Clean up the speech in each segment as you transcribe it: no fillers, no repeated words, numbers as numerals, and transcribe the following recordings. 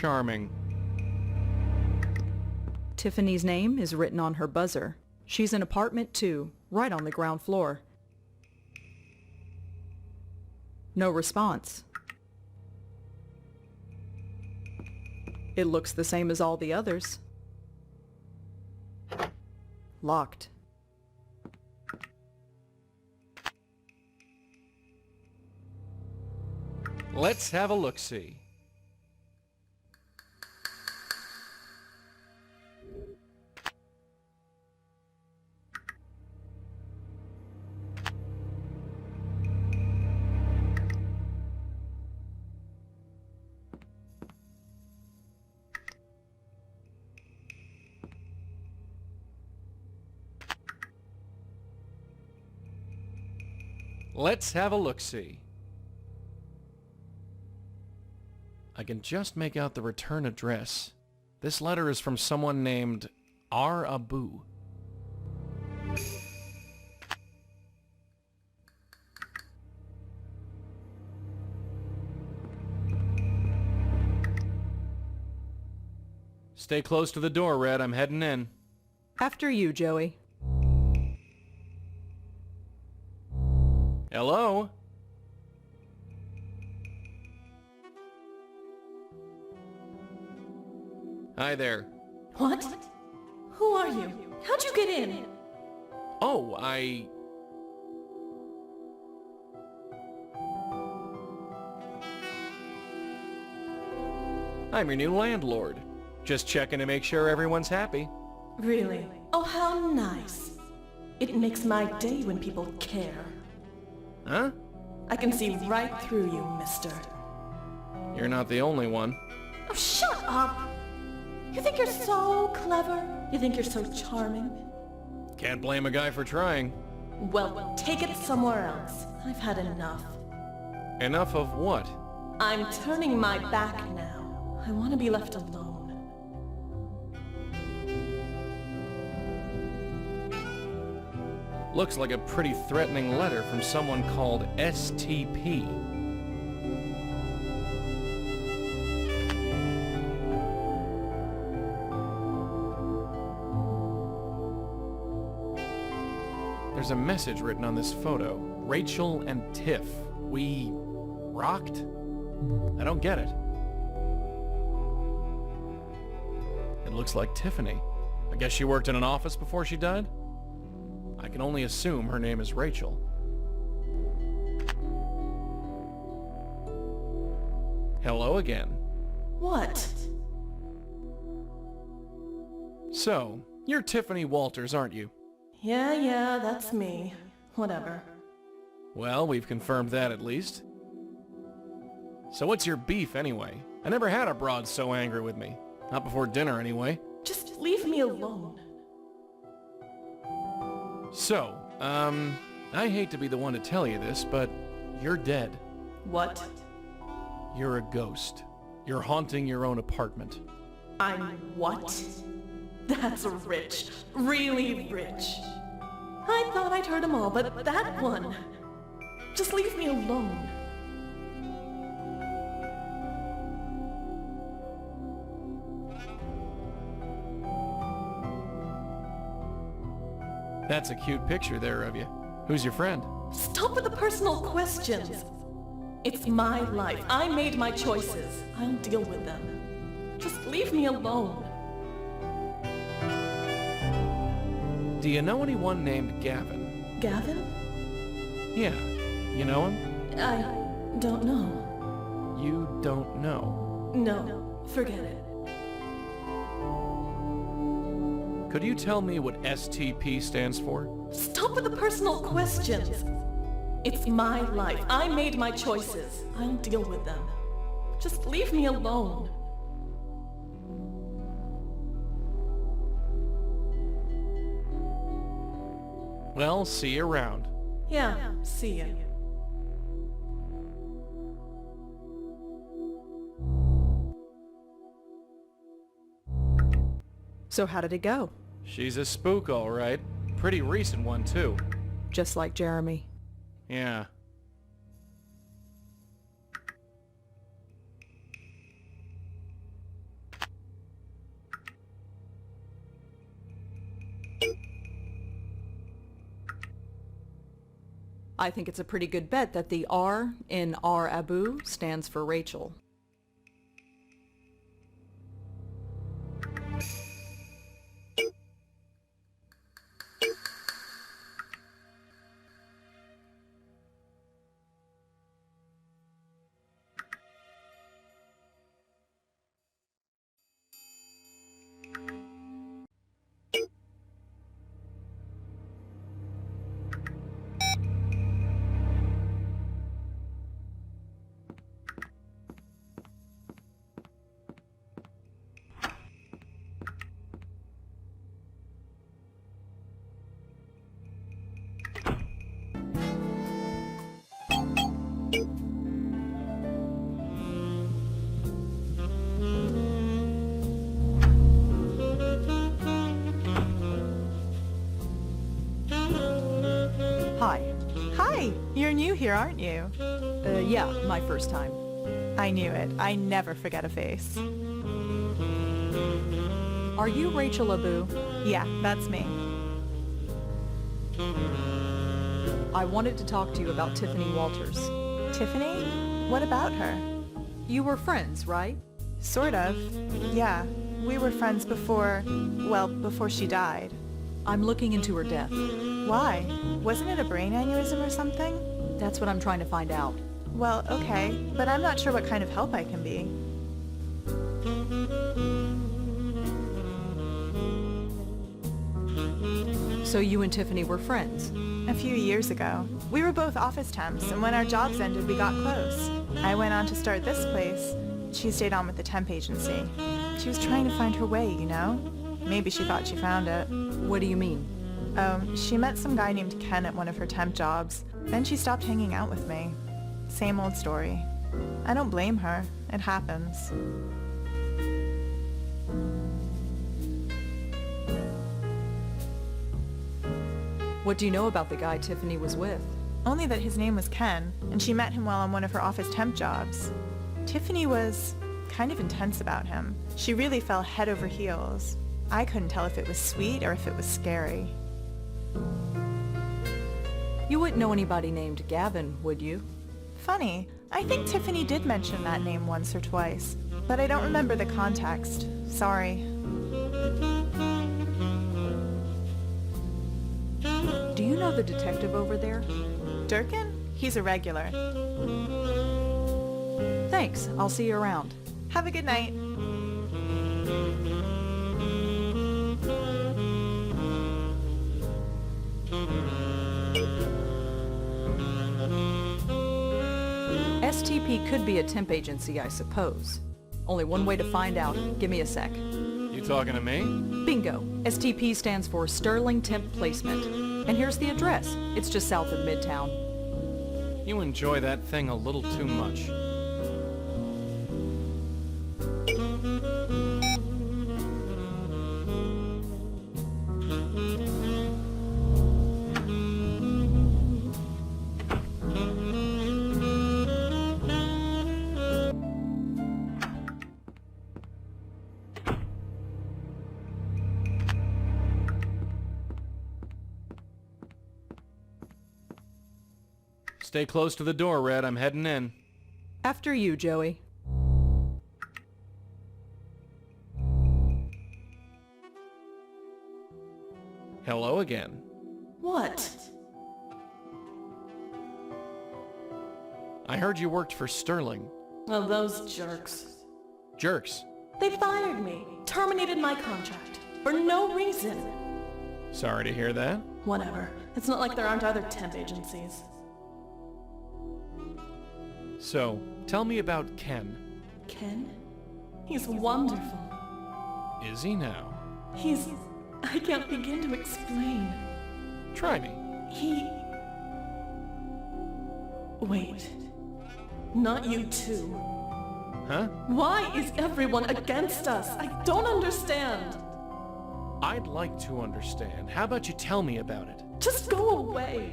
charming. Tiffany's name is written on her buzzer. She's in apartment 2, right on the ground floor. No response. It looks the same as all the others. Locked. Let's have a look-see. Let's have a look-see. I can just make out the return address. This letter is from someone named R. Abu. Stay close to the door, Red. I'm heading in. After you, Joey. Hello? Hi there. What? Who are you? How'd you get in? Oh, I'm your new landlord. Just checking to make sure everyone's happy. Really? Oh, how nice. It makes my day when people care. Huh? I can see right through you, mister. You're not the only one. Oh, shut up! You think you're so clever? You think you're so charming? Can't blame a guy for trying. Well, take it somewhere else. I've had enough. Enough of what? I'm turning my back now. I want to be left alone. Looks like a pretty threatening letter from someone called STP. There's a message written on this photo. Rachel and Tiff. We rocked? I don't get it. It looks like Tiffany. I guess she worked in an office before she died? I can only assume her name is Rachel. Hello again. What? So, you're Tiffany Walters, aren't you? Yeah, that's me. Whatever. Well, we've confirmed that at least. So what's your beef anyway? I never had a broad so angry with me. Not before dinner anyway. Just leave me alone. So, I hate to be the one to tell you this, but you're dead. What? You're a ghost. You're haunting your own apartment. I'm what? That's rich. Really rich. I thought I'd heard them all, but that one... Just leave me alone. That's a cute picture there of you. Who's your friend? Stop with the personal questions. It's my life. I made my choices. I'll deal with them. Just leave me alone. Do you know anyone named Gavin? Gavin? Yeah. You know him? I don't know. You don't know. No, forget it. Could you tell me what STP stands for? Stop with the personal questions. It's my life. I made my choices. I'll deal with them. Just leave me alone. Well, see you around. Yeah, see ya. So how did it go? She's a spook, all right. Pretty recent one, too. Just like Jeremy. Yeah. I think it's a pretty good bet that the R in R Abu stands for Rachel. Hi. Hi! You're new here, aren't you? Yeah, my first time. I knew it. I never forget a face. Are you Rachel Abu? Yeah, that's me. I wanted to talk to you about Tiffany Walters. Tiffany? What about her? You were friends, right? Sort of. Yeah, we were friends before she died. I'm looking into her death. Why? Wasn't it a brain aneurysm or something? That's what I'm trying to find out. Well, okay, but I'm not sure what kind of help I can be. So you and Tiffany were friends? A few years ago. We were both office temps, and when our jobs ended, we got close. I went on to start this place. She stayed on with the temp agency. She was trying to find her way, you know? Maybe she thought she found it. What do you mean? She met some guy named Ken at one of her temp jobs. Then she stopped hanging out with me. Same old story. I don't blame her. It happens. What do you know about the guy Tiffany was with? Only that his name was Ken, and she met him while on one of her office temp jobs. Tiffany was kind of intense about him. She really fell head over heels. I couldn't tell if it was sweet or if it was scary. You wouldn't know anybody named Gavin, would you? Funny, I think Tiffany did mention that name once or twice, but I don't remember the context. Sorry. Do you know the detective over there? Durkin? He's a regular. Thanks, I'll see you around. Have a good night. STP could be a temp agency, I suppose. Only one way to find out. Give me a sec. You talking to me? Bingo. STP stands for Sterling Temp Placement. And here's the address. It's just south of Midtown. You enjoy that thing a little too much. Stay close to the door, Red. I'm heading in. After you, Joey. Hello again. What? I heard you worked for Sterling. Oh, those jerks. Jerks. They fired me, terminated my contract, for no reason. Sorry to hear that. Whatever. It's not like there aren't other temp agencies. So, tell me about Ken. Ken? He's wonderful. Is he now? I can't begin to explain. Try me. Wait. Not you too. Huh? Why is everyone against us? I don't understand. I'd like to understand. How about you tell me about it? Just go away.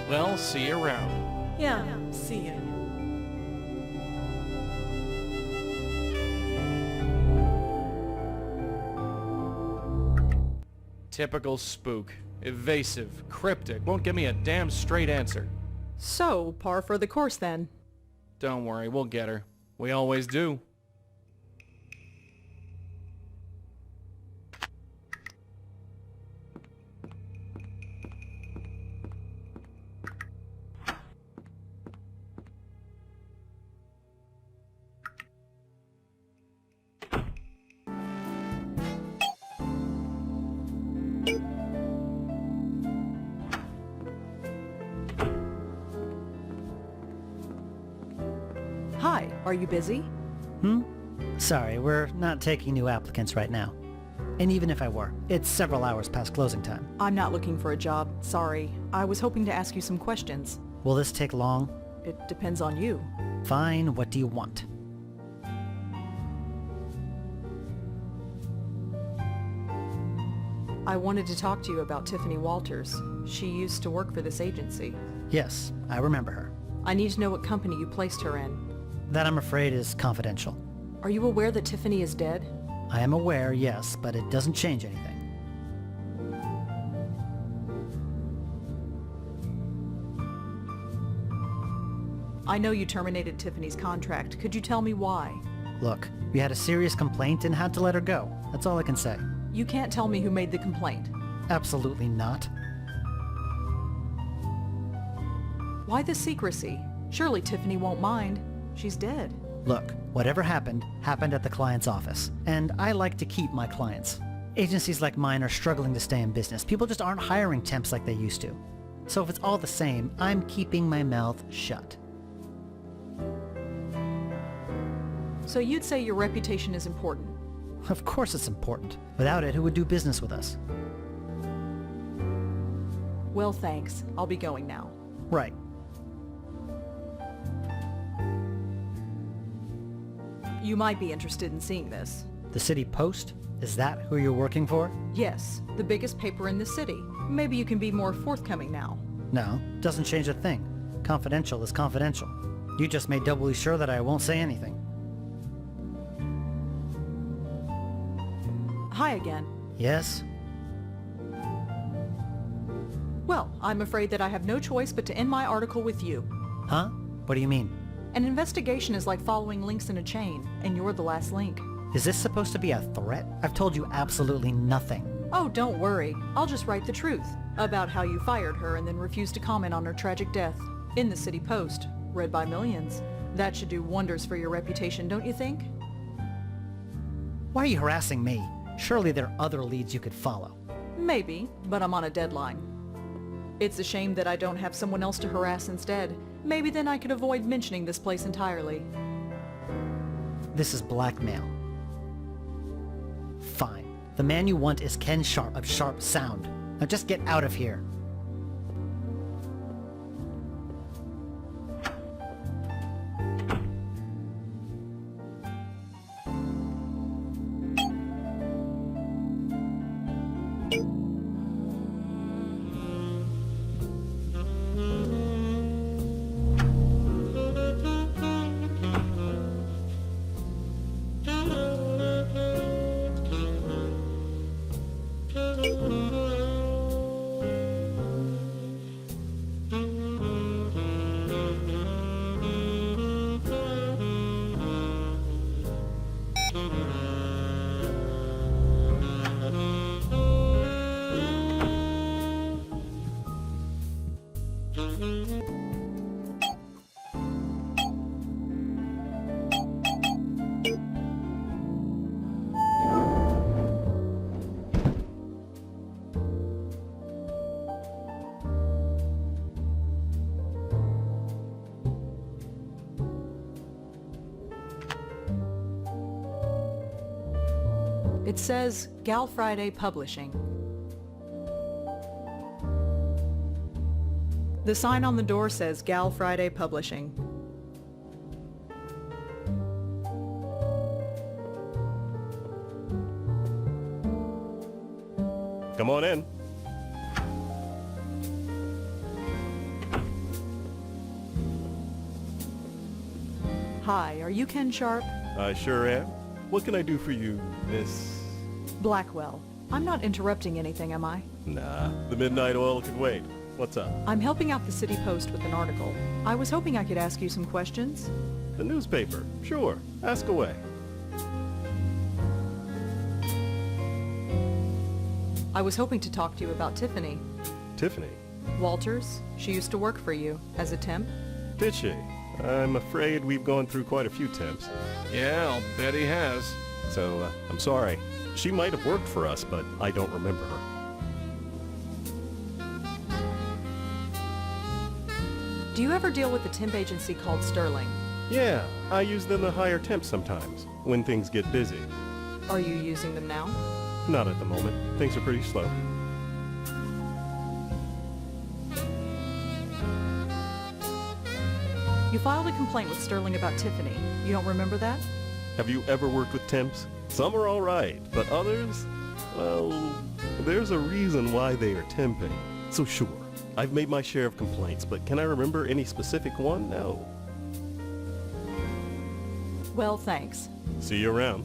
Well, see you around. Yeah, see you. Typical spook. Evasive, cryptic, won't give me a damn straight answer. So, par for the course then. Don't worry, we'll get her. We always do. Hi, are you busy? Sorry, we're not taking new applicants right now. And even if I were, it's several hours past closing time. I'm not looking for a job, sorry. I was hoping to ask you some questions. Will this take long? It depends on you. Fine, what do you want? I wanted to talk to you about Tiffany Walters. She used to work for this agency. Yes, I remember her. I need to know what company you placed her in. That, I'm afraid, is confidential. Are you aware that Tiffany is dead? I am aware, yes, but it doesn't change anything. I know you terminated Tiffany's contract. Could you tell me why? Look, we had a serious complaint and had to let her go. That's all I can say. You can't tell me who made the complaint. Absolutely not. Why the secrecy? Surely Tiffany won't mind. She's dead. Look, whatever happened, happened at the client's office. And I like to keep my clients. Agencies like mine are struggling to stay in business. People just aren't hiring temps like they used to. So if it's all the same, I'm keeping my mouth shut. So you'd say your reputation is important. Of course it's important. Without it, who would do business with us? Well, thanks. I'll be going now. Right. You might be interested in seeing this. The City Post? Is that who you're working for? Yes, the biggest paper in the city. Maybe you can be more forthcoming now. No, doesn't change a thing. Confidential is confidential. You just made doubly sure that I won't say anything. Hi again. Yes? Well, I'm afraid that I have no choice but to end my article with you. Huh? What do you mean? An investigation is like following links in a chain, and you're the last link. Is this supposed to be a threat? I've told you absolutely nothing. Oh, don't worry. I'll just write the truth about how you fired her and then refused to comment on her tragic death. In the City Post, read by millions. That should do wonders for your reputation, don't you think? Why are you harassing me? Surely there are other leads you could follow. Maybe, but I'm on a deadline. It's a shame that I don't have someone else to harass instead. Maybe then I could avoid mentioning this place entirely. This is blackmail. Fine. The man you want is Ken Sharp of Sharp Sound. Now just get out of here. It says Gal Friday Publishing. The sign on the door says Gal Friday Publishing. Come on in. Hi, are you Ken Sharp? I sure am. What can I do for you, Miss... Blackwell. I'm not interrupting anything, am I? Nah, the midnight oil can wait. What's up? I'm helping out the City Post with an article. I was hoping I could ask you some questions. The newspaper. Sure. Ask away. I was hoping to talk to you about Tiffany Tiffany. Walters. She used to work for you as a temp. Did she? I'm afraid we've gone through quite a few temps. Yeah, I'll bet he has. So, I'm sorry. She might have worked for us, but I don't remember her. Do you ever deal with a temp agency called Sterling? Yeah, I use them to hire temps sometimes, when things get busy. Are you using them now? Not at the moment. Things are pretty slow. You filed a complaint with Sterling about Tiffany. You don't remember that? Have you ever worked with temps? Some are alright, but others? Well, there's a reason why they are temping. So sure, I've made my share of complaints, but can I remember any specific one? No. Well, thanks. See you around.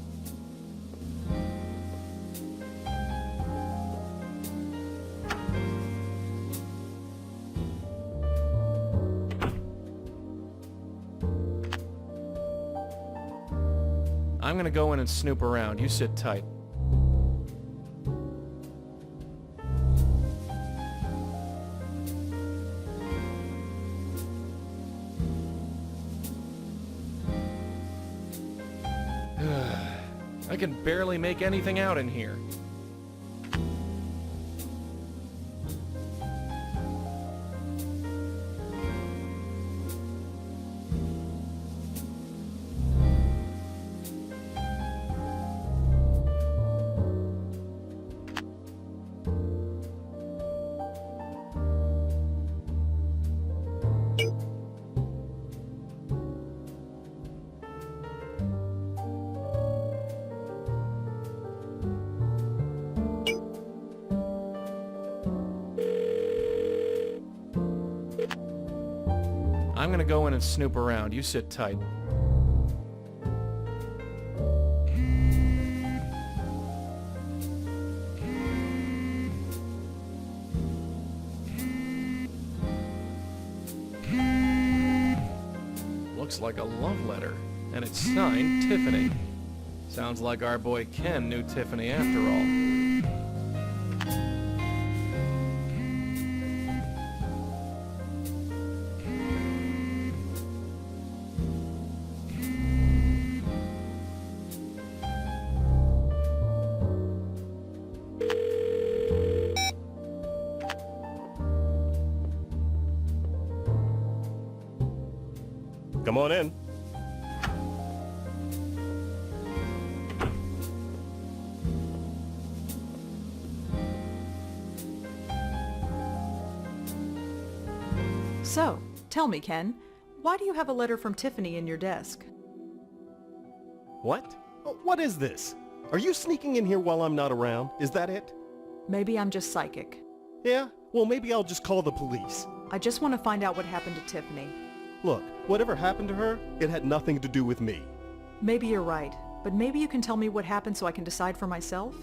I'm gonna go in and snoop around. You sit tight. I can barely make anything out in here. I'm gonna go in and snoop around. You sit tight. Looks like a love letter, and it's signed Tiffany. Sounds like our boy Ken knew Tiffany after all. Come on in. So, tell me, Ken, why do you have a letter from Tiffany in your desk? What? What is this? Are you sneaking in here while I'm not around? Is that it? Maybe I'm just psychic. Yeah? Well, maybe I'll just call the police. I just want to find out what happened to Tiffany. Look, whatever happened to her, it had nothing to do with me. Maybe you're right, but maybe you can tell me what happened so I can decide for myself?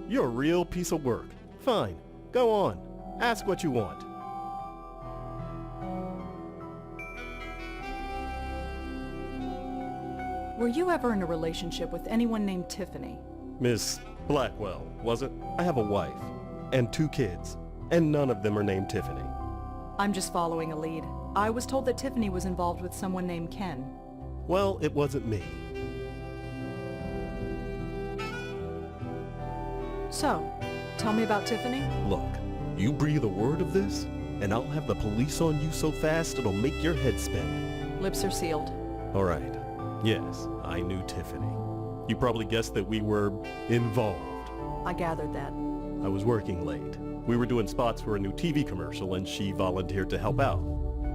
You're a real piece of work. Fine. Go on. Ask what you want. Were you ever in a relationship with anyone named Tiffany? Miss Blackwell, was it? I have a wife and 2 kids, and none of them are named Tiffany. I'm just following a lead. I was told that Tiffany was involved with someone named Ken. Well, it wasn't me. So, tell me about Tiffany. Look, you breathe a word of this, and I'll have the police on you so fast it'll make your head spin. Lips are sealed. All right. Yes, I knew Tiffany. You probably guessed that we were involved. I gathered that. I was working late. We were doing spots for a new TV commercial and she volunteered to help out.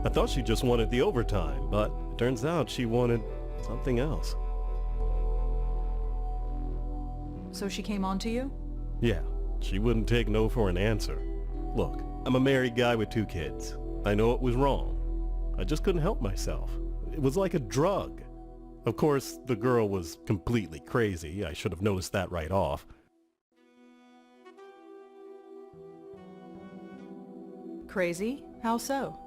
I thought she just wanted the overtime, but it turns out she wanted something else. So she came on to you? Yeah, she wouldn't take no for an answer. Look, I'm a married guy with 2 kids. I know it was wrong. I just couldn't help myself. It was like a drug. Of course, the girl was completely crazy. I should have noticed that right off. Crazy? How so?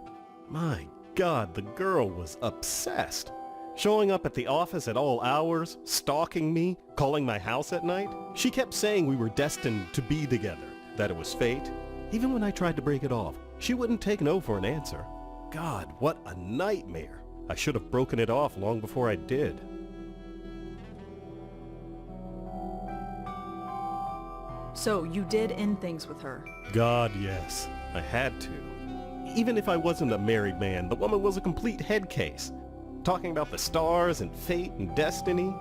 My God, the girl was obsessed. Showing up at the office at all hours, stalking me, calling my house at night. She kept saying we were destined to be together, that it was fate. Even when I tried to break it off, she wouldn't take no for an answer. God, what a nightmare. I should have broken it off long before I did. So you did end things with her? God, yes. I had to. Even if I wasn't a married man, the woman was a complete head case. Talking about the stars and fate and destiny.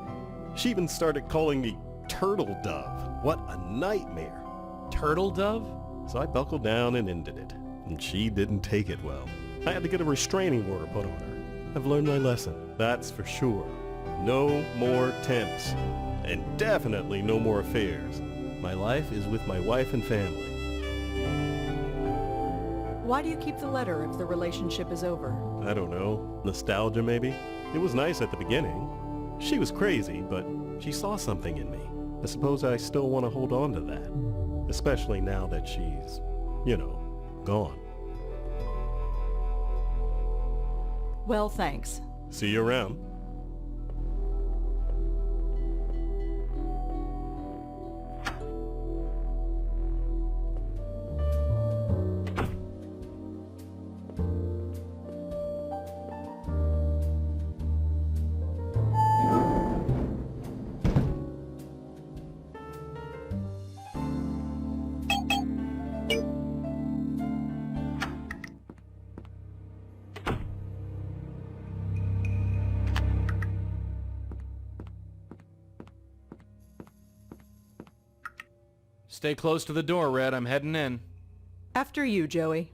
She even started calling me Turtle Dove. What a nightmare. Turtle dove? So I buckled down and ended it. And she didn't take it well. I had to get a restraining order put on her. I've learned my lesson, that's for sure. No more temps. And definitely no more affairs. My life is with my wife and family. Why do you keep the letter if the relationship is over? I don't know. Nostalgia, maybe? It was nice at the beginning. She was crazy, but she saw something in me. I suppose I still want to hold on to that. Especially now that she's, gone. Well, thanks. See you around. Stay close to the door, Red. I'm heading in. After you, Joey.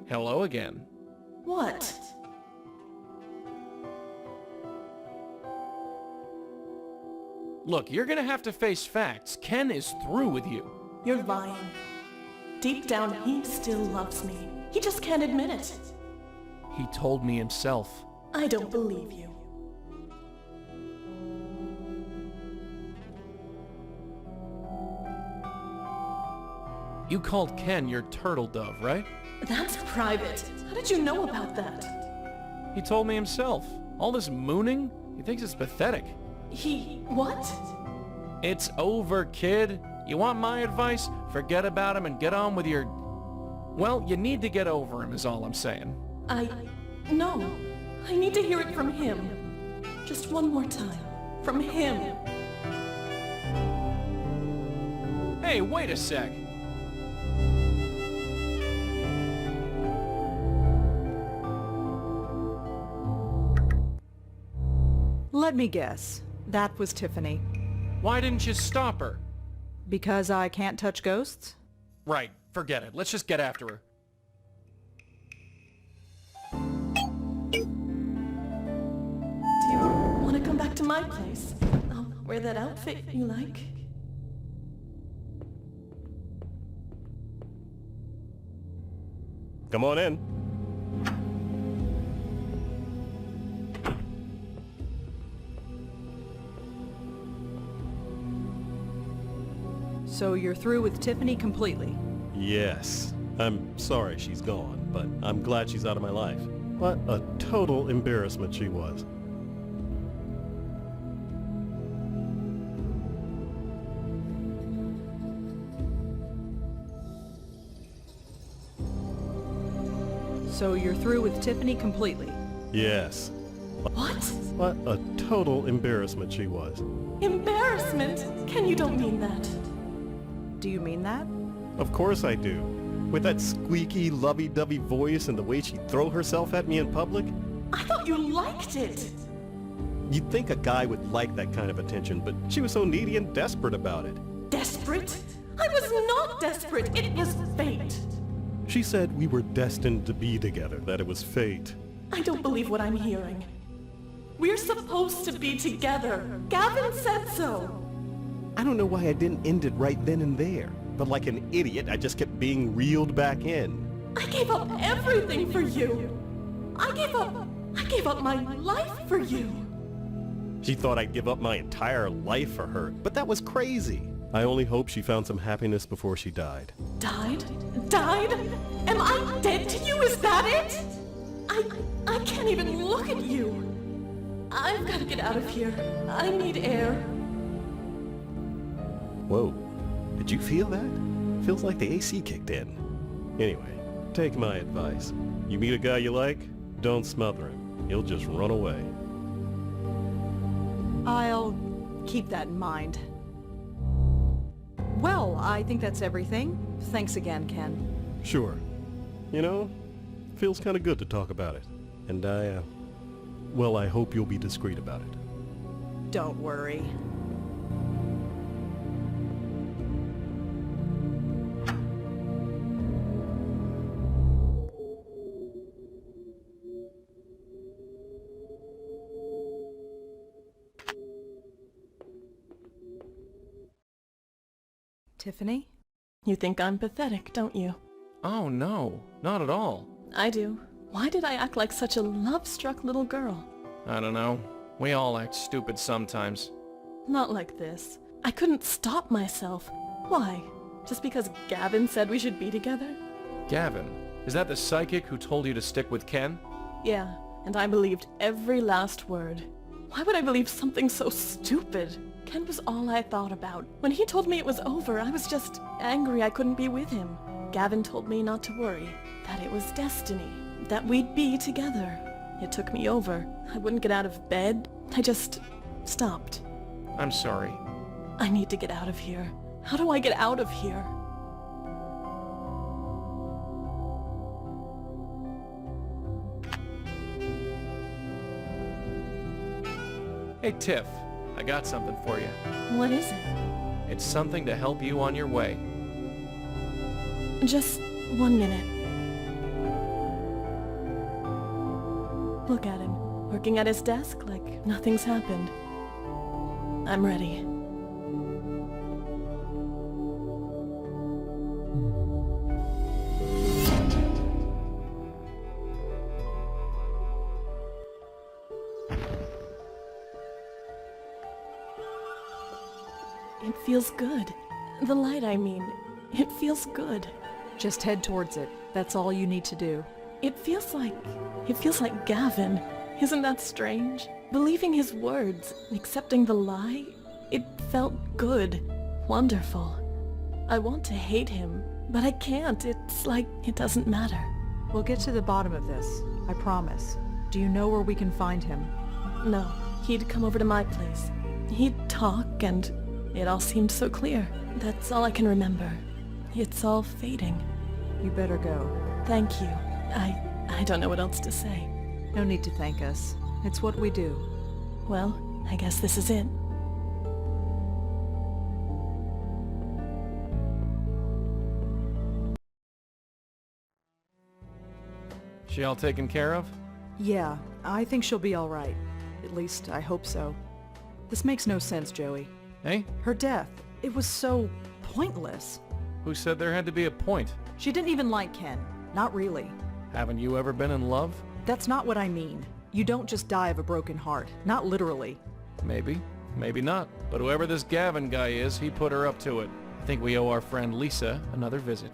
Hello again. What? Look, you're gonna have to face facts. Ken is through with you. You're lying. Deep down, he still loves me. He just can't admit it. He told me himself. I don't believe you. You called Ken your turtle dove, right? That's private. How did you know about that? He told me himself. All this mooning? He thinks it's pathetic. What? It's over, kid. You want my advice? Forget about him and get on with your... Well, you need to get over him is all I'm saying. No. I need to hear it from him. Just one more time. From him. Hey, wait a sec. Let me guess. That was Tiffany. Why didn't you stop her? Because I can't touch ghosts? Right, forget it. Let's just get after her. Do you want to come back to my place? I'll wear that outfit you like. Come on in. So you're through with Tiffany completely? Yes. I'm sorry she's gone, but I'm glad she's out of my life. What a total embarrassment she was. So you're through with Tiffany completely? Yes. What? What a total embarrassment she was. Embarrassment? Ken, you don't mean that. Do you mean that? Of course I do. With that squeaky, lovey-dovey voice and the way she'd throw herself at me in public. I thought you liked it. You'd think a guy would like that kind of attention, but she was so needy and desperate about it. Desperate? I was not desperate. It was fate. She said we were destined to be together, that it was fate. I don't believe what I'm hearing. We're supposed to be together. Gavin said so. I don't know why I didn't end it right then and there, but like an idiot, I just kept being reeled back in. I gave up everything for you. I gave up my life for you. She thought I'd give up my entire life for her, but that was crazy. I only hope she found some happiness before she died. Died? Died? Am I dead to you? Is that it? I can't even look at you. I've got to get out of here. I need air. Whoa, did you feel that? Feels like the AC kicked in. Anyway, take my advice. You meet a guy you like, don't smother him. He'll just run away. I'll keep that in mind. Well, I think that's everything. Thanks again, Ken. Sure. You know, feels kind of good to talk about it. And well, I hope you'll be discreet about it. Don't worry. Tiffany? You think I'm pathetic, don't you? Oh no, not at all. I do. Why did I act like such a love-struck little girl? I don't know. We all act stupid sometimes. Not like this. I couldn't stop myself. Why? Just because Gavin said we should be together? Gavin, is that the psychic who told you to stick with Ken? Yeah, and I believed every last word. Why would I believe something so stupid? Ken was all I thought about. When he told me it was over, I was just angry I couldn't be with him. Gavin told me not to worry, that it was destiny, that we'd be together. It took me over. I wouldn't get out of bed. I just stopped. I'm sorry. I need to get out of here. How do I get out of here? Hey Tiff, I got something for you. What is it? It's something to help you on your way. Just 1 minute. Look at him, working at his desk like nothing's happened. I'm ready. It feels good. The light, I mean. It feels good. Just head towards it. That's all you need to do. It feels like Gavin. Isn't that strange? Believing his words, accepting the lie, it felt good. Wonderful. I want to hate him, but I can't. It's like it doesn't matter. We'll get to the bottom of this. I promise. Do you know where we can find him? No, he'd come over to my place. He'd talk and it all seemed so clear. That's all I can remember. It's all fading. You better go. Thank you. I don't know what else to say. No need to thank us. It's what we do. Well, I guess this is it. She all taken care of? Yeah, I think she'll be all right. At least, I hope so. This makes no sense, Joey. Hey? Her death, it was so pointless. Who said there had to be a point? She didn't even like Ken. Not really. Haven't you ever been in love? That's not what I mean. You don't just die of a broken heart. Not literally. Maybe. Maybe not. But whoever this Gavin guy is, he put her up to it. I think we owe our friend Lisa another visit.